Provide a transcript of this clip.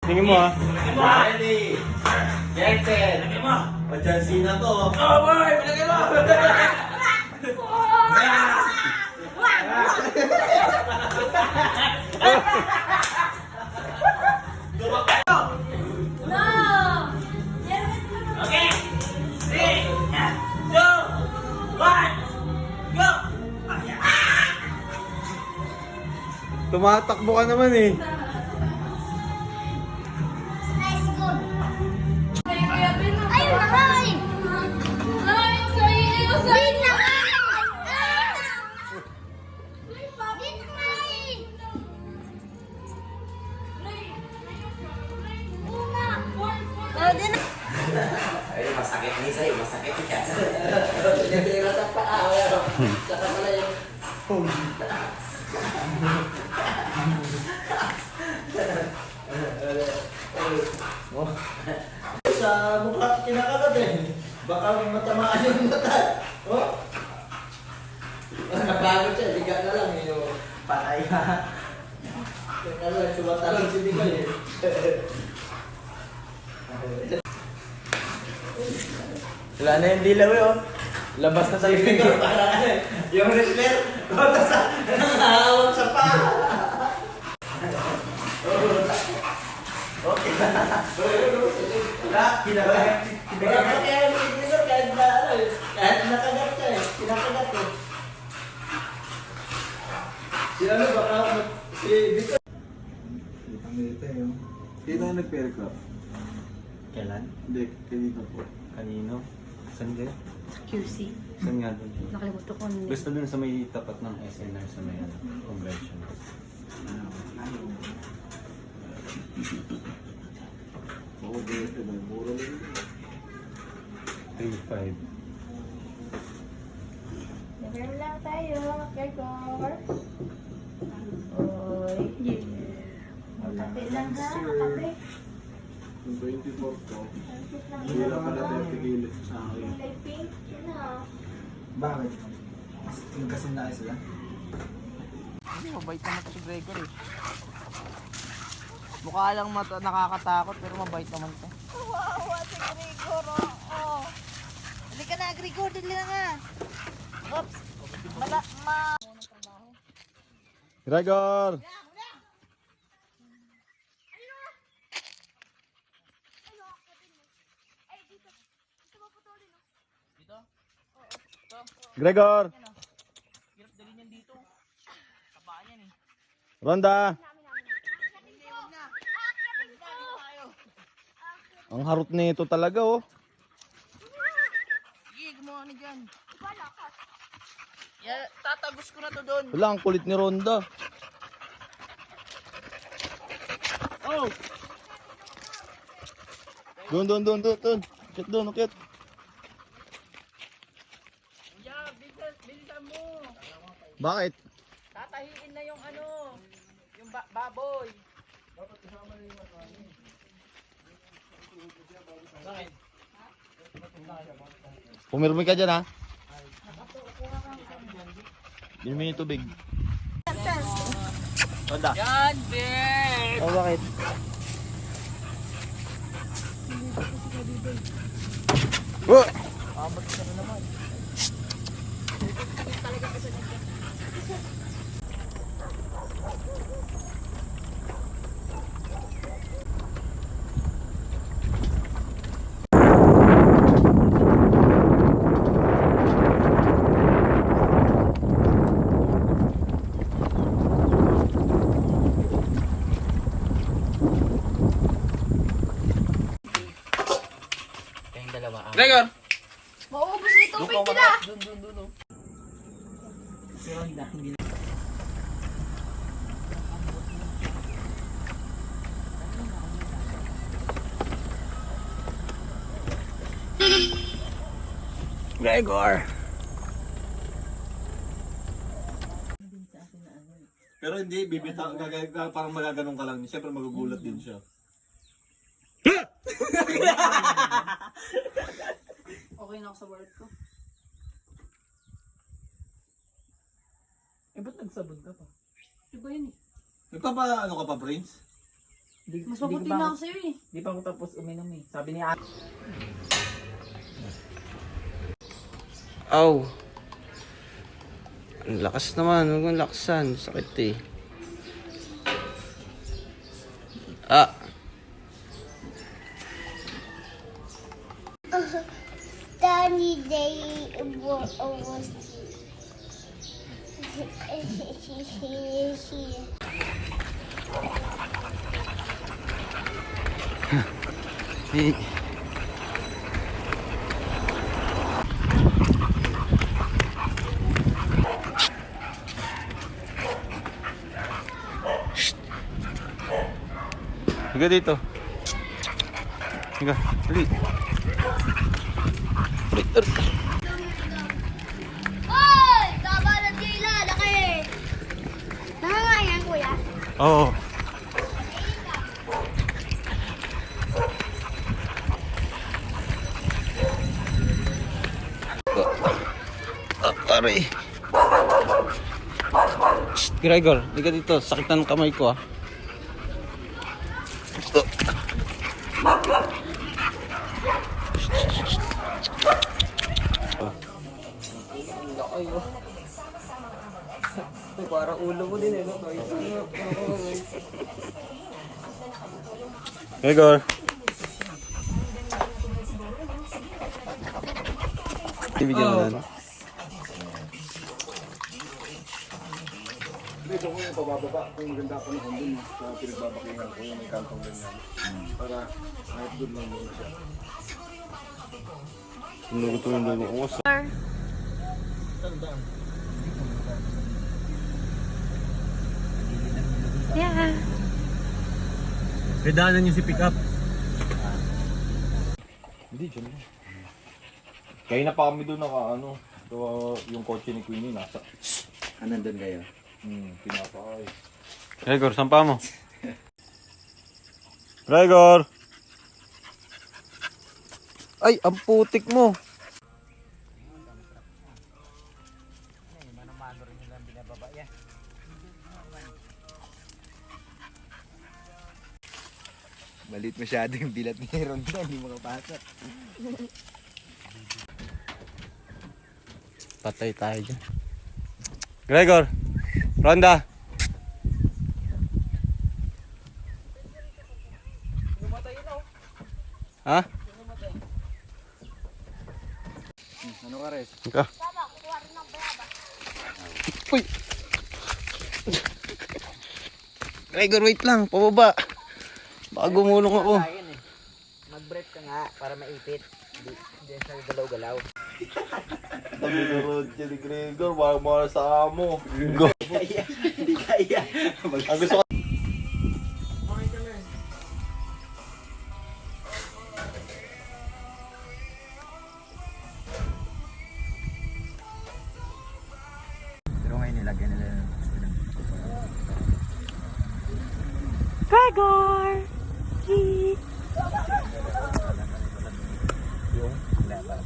Tingin mo ha. Ready. Get set. Pajansi na to. Oh boy! Palagay mo! Okay! 3, 2, 1, go! Tumatakbo ka naman eh. Ay, masakit ni sa'yo, masakit ka. Tinitira sa paa. Saka pala yung... Sa mukha kinakagat eh. Baka matamaan yung mata. Oh. Napagod siya, liga na lang yung... Patay ka. Yung ano, sumatalon si Nicole eh. Wala na yung dilaw eh oh. Labas na sa bibig. Para yung wrestler, tapos nangahawak sa paa. Okay na. Kinakagat. Wala pa kaya yung Nicole kahit na ano eh. Kahit nakagat siya eh. Kinakagat eh. Si ano baka si Victor. Ang dito yun. Dito ang nag-paragraph. Kailan? Hindi, kanina po. Kanino? Saan din? QC. Saan nga doon? Nakalimutan ko na. Gusto dun sa may tapat ng SNR sa may convention. Oo, dito na. Mura lang yun. 3-5. Never lang tayo, Gregor. Oy. Kape lang ha, kape. Yung 24 ko, Kape lang hindi lang pala tayo tigilit sa akin. Kulay pink, yun ah. Bakit? Kasi na sila? Hindi, mabait naman to si Gregor eh. Mukha lang nakakatakot pero mabait naman to. Wawa si Gregor, oh. Dali ka na, Gregor, dali na nga. Oops. Gregor! Gregor! Hirap dalhin yan dito. Kabaan yan eh. Ronda! Ang harot nito talaga oh. Sige, gumawa ni dyan. Tatagos ko na to doon. Wala, ang kulit ni Ronda. Oh! Doon. Ukit doon, ukit. Yeah, bilisan mo. Bakit? Tatahiin na yung ano, yung baboy. Pumirmi ka dyan ha. Bilhin yung tubig. Ronda. Yan, babe! Oh, bakit? Oh! Abot ka na naman. Kayong dalawa. Gregor! Mauubos ni tubig nila. Doon. Pero hindi na. Gregor! Pero hindi, bibitaw, parang magaganong ka lang. Siyempre magugulat din siya. Okay na ako sa work ko. Eh, ba't nagsabon ka pa? Diba yun eh? Nagpapa ano ka pa, Prince? Mas mabuti na ako sa'yo eh. Di pa ako tapos uminom eh. Sabi ni Ate. Aw. Ang lakas naman. Huwag mong laksan. Sakit eh. Ah. Sunny day almost. Hey. Higa dito. Higa. Dali. Hoy! Kabalan kila, laki! Nangangayan, kuya? Oo. Aray. Shh, Gregor, liga dito. Sakit na ng kamay ko ah. Parang ulo mo din eh. No? Gregor. Ibigyan mo na. Dito ko yung pabababa kung maganda ako ng dun sa pinagbabakingan ko yung may kantong ganyan. Para kahit doon lang muna siya. Sinugot yung dugo ko. Yeah. Redaanan niyo si pick up. Hindi, dyan na. Kaya na pa kami doon ano, yung kotse ni Queenie nasa. Nandun kayo? Pinapakay. Gregor, sampa mo. Gregor! Ay, ang putik mo. Malit masyado yung bilat ni Ronda, hindi makapasok. Patay tayo dyan. Gregor! Ronda! Ha? Ano ka rin? Ika. Uy! Gregor, wait lang. Pababa. Baka gumulong ako. Mag-breath ka nga para maipit. Hindi siya galaw-galaw. Sabi ko rin ni Gregor, mga sa amo. Hindi kaya. Ang gusto ko. Pero ngayon nilagyan nila ng Gregor! yung wala para